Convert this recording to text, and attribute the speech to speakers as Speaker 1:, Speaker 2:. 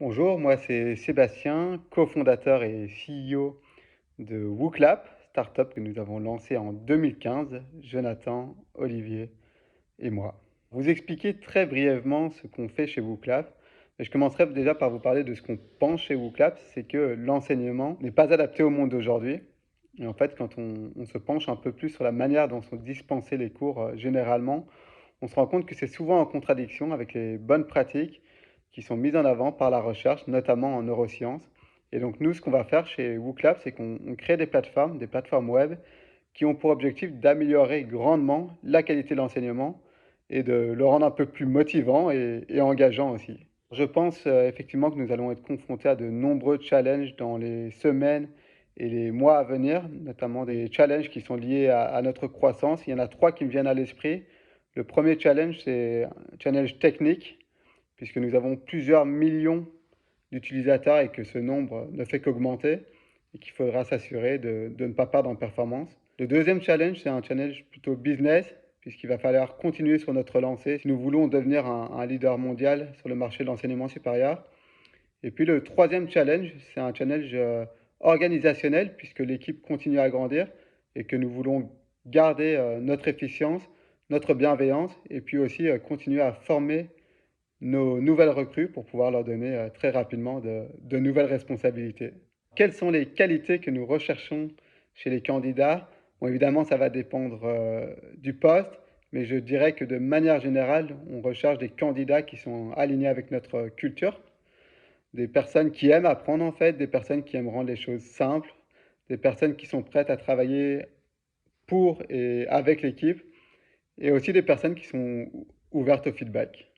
Speaker 1: Bonjour, moi c'est Sébastien, cofondateur et CEO de WooClap, startup que nous avons lancée en 2015, Jonathan, Olivier et moi. Vous expliquer très brièvement ce qu'on fait chez WooClap. Je commencerai déjà par vous parler de ce qu'on pense chez WooClap, c'est que l'enseignement n'est pas adapté au monde d'aujourd'hui. Et en fait, quand on se penche un peu plus sur la manière dont sont dispensés les cours généralement, on se rend compte que c'est souvent en contradiction avec les bonnes pratiques qui sont mises en avant par la recherche, notamment en neurosciences. Et donc nous, ce qu'on va faire chez WooClap, c'est qu'on crée des plateformes web, qui ont pour objectif d'améliorer grandement la qualité de l'enseignement et de le rendre un peu plus motivant et engageant aussi. Je pense effectivement que nous allons être confrontés à de nombreux challenges dans les semaines et les mois à venir, notamment des challenges qui sont liés à notre croissance. Il y en a trois qui me viennent à l'esprit. Le premier challenge, c'est un challenge technique, puisque nous avons plusieurs millions d'utilisateurs et que ce nombre ne fait qu'augmenter et qu'il faudra s'assurer de ne pas perdre en performance. Le deuxième challenge, c'est un challenge plutôt business, puisqu'il va falloir continuer sur notre lancée si nous voulons devenir un leader mondial sur le marché de l'enseignement supérieur. Et puis le troisième challenge, c'est un challenge organisationnel, puisque l'équipe continue à grandir et que nous voulons garder notre efficience, notre bienveillance, et puis aussi continuer à former nos nouvelles recrues pour pouvoir leur donner très rapidement de nouvelles responsabilités. Quelles sont les qualités que nous recherchons chez les candidats? Bon, évidemment, ça va dépendre du poste, mais je dirais que de manière générale, on recherche des candidats qui sont alignés avec notre culture, des personnes qui aiment apprendre en fait, des personnes qui aiment rendre les choses simples, des personnes qui sont prêtes à travailler pour et avec l'équipe, et aussi des personnes qui sont ouvertes au feedback.